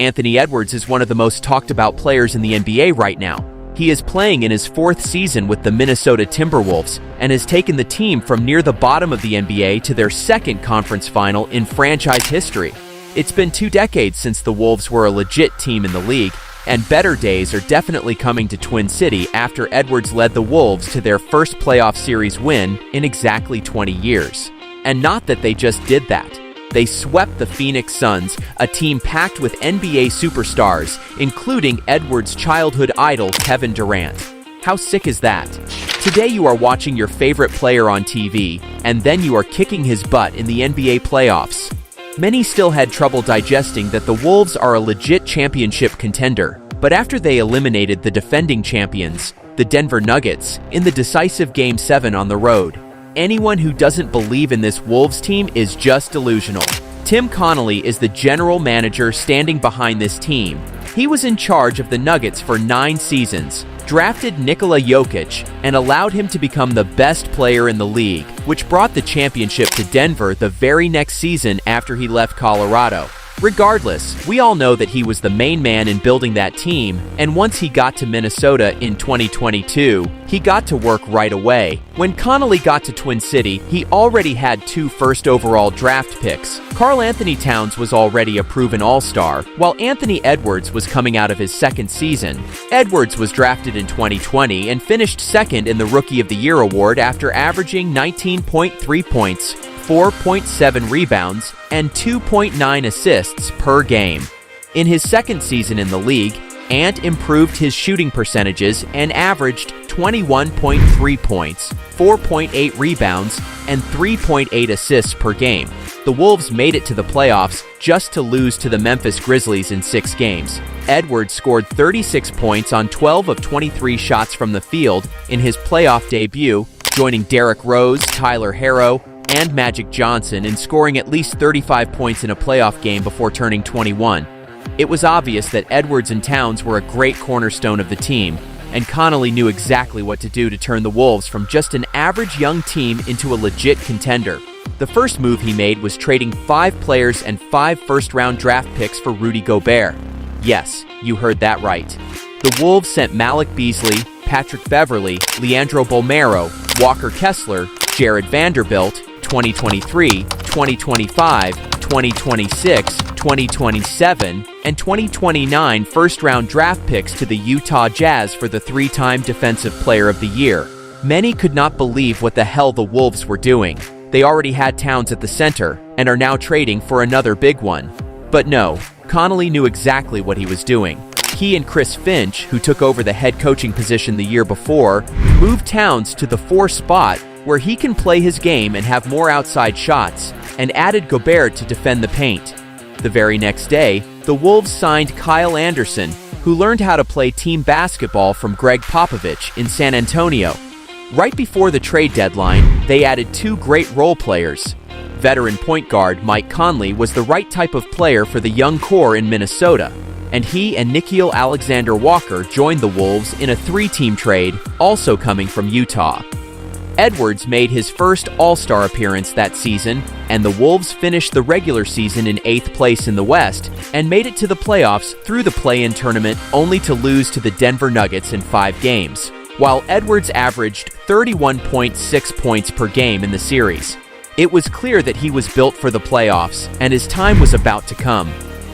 Anthony Edwards is one of the most talked about players in the NBA right now. He is playing in his fourth season with the Minnesota Timberwolves and has taken the team from near the bottom of the NBA to their second conference final in franchise history. It's been 2 decades since the Wolves were a legit team in the league, and better days are definitely coming to Twin City after Edwards led the Wolves to their first playoff series win in exactly 20 years. And not that they just did that. They swept the Phoenix Suns, a team packed with NBA superstars, including Edwards' childhood idol Kevin Durant. How sick is that? Today you are watching your favorite player on TV, and then you are kicking his butt in the NBA playoffs. Many still had trouble digesting that the Wolves are a legit championship contender, but after they eliminated the defending champions, the Denver Nuggets, in the decisive Game 7 on the road, anyone who doesn't believe in this Wolves team is just delusional. Tim Connelly is the general manager standing behind this team. He was in charge of the Nuggets for 9 seasons, drafted Nikola Jokic, and allowed him to become the best player in the league, which brought the championship to Denver the very next season after he left Colorado. Regardless, we all know that he was the main man in building that team, and once he got to Minnesota in 2022, he got to work right away. When Connelly got to Twin City, he already had 2 first overall draft picks. Karl-Anthony Towns was already a proven all-star, while Anthony Edwards was coming out of his second season. Edwards was drafted in 2020 and finished second in the Rookie of the Year award after averaging 19.3 points, 4.7 rebounds, and 2.9 assists per game. In his second season in the league, Ant improved his shooting percentages and averaged 21.3 points, 4.8 rebounds, and 3.8 assists per game. The Wolves made it to the playoffs just to lose to the Memphis Grizzlies in 6 games. Edwards scored 36 points on 12 of 23 shots from the field in his playoff debut, joining Derrick Rose, Tyler Herro, and Magic Johnson in scoring at least 35 points in a playoff game before turning 21. It was obvious that Edwards and Towns were a great cornerstone of the team, and Connelly knew exactly what to do to turn the Wolves from just an average young team into a legit contender. The first move he made was trading 5 players and 5 first-round draft picks for Rudy Gobert. Yes, you heard that right. The Wolves sent Malik Beasley, Patrick Beverley, Leandro Bolmaro, Walker Kessler, Jared Vanderbilt, 2023, 2025, 2026, 2027, and 2029 first-round draft picks to the Utah Jazz for the 3-time Defensive Player of the Year. Many could not believe what the hell the Wolves were doing. They already had Towns at the center and are now trading for another big one. But no, Connelly knew exactly what he was doing. He and Chris Finch, who took over the head coaching position the year before, moved Towns to the 4 spot where he can play his game and have more outside shots, and added Gobert to defend the paint. The very next day, the Wolves signed Kyle Anderson, who learned how to play team basketball from Greg Popovich in San Antonio. Right before the trade deadline, they added 2 great role players. Veteran point guard Mike Conley was the right type of player for the young core in Minnesota, and he and Nickeil Alexander-Walker joined the Wolves in a 3-team trade, also coming from Utah. Edwards made his first All-Star appearance that season, and the Wolves finished the regular season in 8th place in the West and made it to the playoffs through the play-in tournament, only to lose to the Denver Nuggets in 5 games, while Edwards averaged 31.6 points per game in the series. It was clear that he was built for the playoffs, and his time was about to come.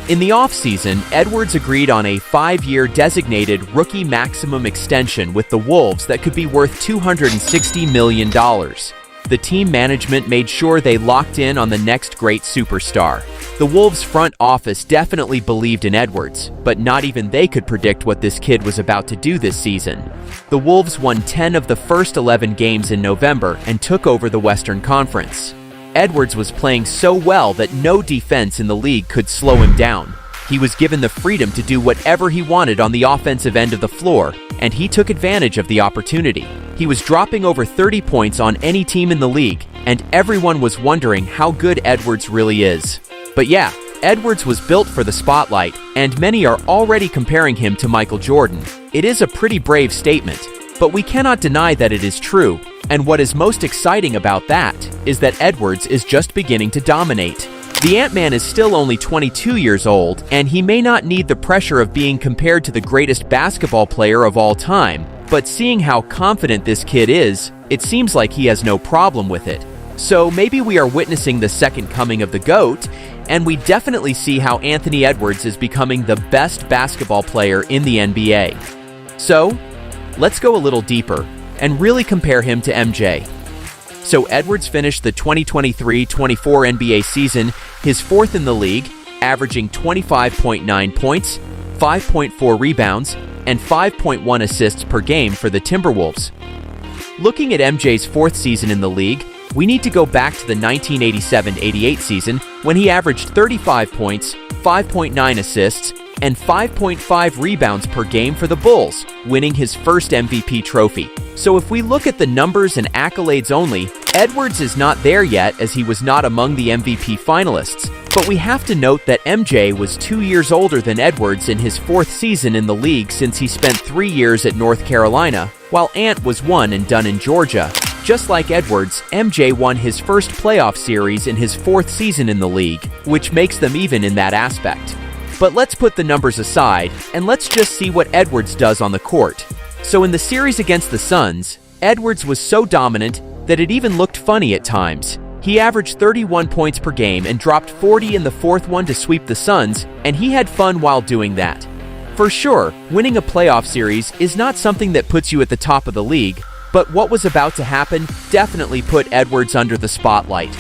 In the offseason, Edwards agreed on a 5-year designated rookie maximum extension with the Wolves that could be worth $260 million. The team management made sure they locked in on the next great superstar. The Wolves' front office definitely believed in Edwards, but not even they could predict what this kid was about to do this season. The Wolves won 10 of the first 11 games in November and took over the Western Conference. Edwards was playing so well that no defense in the league could slow him down. He was given the freedom to do whatever he wanted on the offensive end of the floor, and he took advantage of the opportunity. He was dropping over 30 points on any team in the league, and everyone was wondering how good Edwards really is. But yeah, Edwards was built for the spotlight, and many are already comparing him to Michael Jordan. It is a pretty brave statement, but we cannot deny that it is true. And what is most exciting about that is that Edwards is just beginning to dominate. The Ant-Man is still only 22 years old, and he may not need the pressure of being compared to the greatest basketball player of all time, but seeing how confident this kid is, it seems like he has no problem with it. So maybe we are witnessing the second coming of the GOAT, and we definitely see how Anthony Edwards is becoming the best basketball player in the NBA. So, let's go a little deeper and really compare him to MJ. So Edwards finished the 2023-24 NBA season his fourth in the league, averaging 25.9 points, 5.4 rebounds, and 5.1 assists per game for the Timberwolves. Looking at MJ's fourth season in the league, we need to go back to the 1987-88 season when he averaged 35 points, 5.9 assists, and 5.5 rebounds per game for the Bulls, winning his first MVP trophy. So if we look at the numbers and accolades only, Edwards is not there yet as he was not among the MVP finalists. But we have to note that MJ was 2 years older than Edwards in his fourth season in the league since he spent 3 years at North Carolina, while Ant was one and done in Georgia. Just like Edwards, MJ won his first playoff series in his fourth season in the league, which makes them even in that aspect. But let's put the numbers aside, and let's just see what Edwards does on the court. So in the series against the Suns, Edwards was so dominant that it even looked funny at times. He averaged 31 points per game and dropped 40 in the fourth one to sweep the Suns, and he had fun while doing that. For sure, winning a playoff series is not something that puts you at the top of the league, but what was about to happen definitely put Edwards under the spotlight.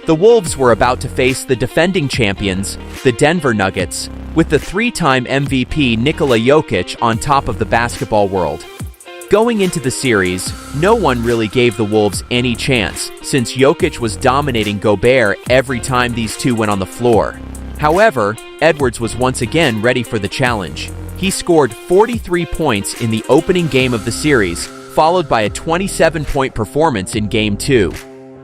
The Wolves were about to face the defending champions, the Denver Nuggets, with the three-time MVP Nikola Jokic on top of the basketball world. Going into the series, no one really gave the Wolves any chance, since Jokic was dominating Gobert every time these two went on the floor. However, Edwards was once again ready for the challenge. He scored 43 points in the opening game of the series, followed by a 27-point performance in Game 2.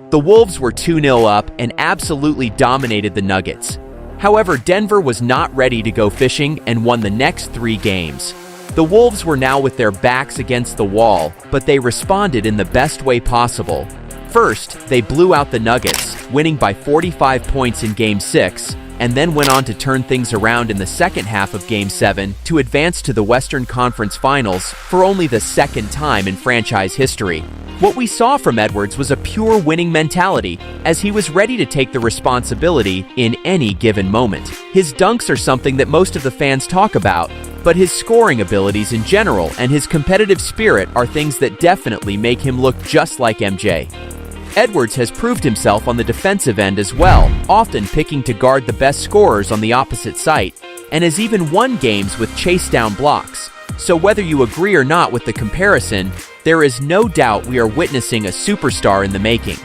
The Wolves were 2-0 up and absolutely dominated the Nuggets. However, Denver was not ready to go fishing and won the next 3 games. The Wolves were now with their backs against the wall, but they responded in the best way possible. First, they blew out the Nuggets, winning by 45 points in Game 6, and then went on to turn things around in the second half of Game 7 to advance to the Western Conference Finals for only the second time in franchise history. What we saw from Edwards was a pure winning mentality, as he was ready to take the responsibility in any given moment. His dunks are something that most of the fans talk about, but his scoring abilities in general and his competitive spirit are things that definitely make him look just like MJ. Edwards has proved himself on the defensive end as well, often picking to guard the best scorers on the opposite site, and has even won games with chase-down blocks. So whether you agree or not with the comparison, there is no doubt we are witnessing a superstar in the making.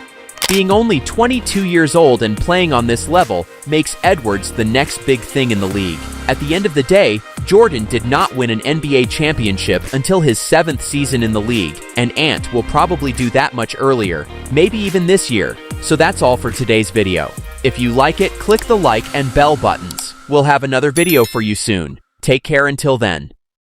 Being only 22 years old and playing on this level makes Edwards the next big thing in the league. At the end of the day, Jordan did not win an NBA championship until his 7th season in the league, and Ant will probably do that much earlier, maybe even this year. So that's all for today's video. If you like it, click the like and bell buttons. We'll have another video for you soon. Take care until then.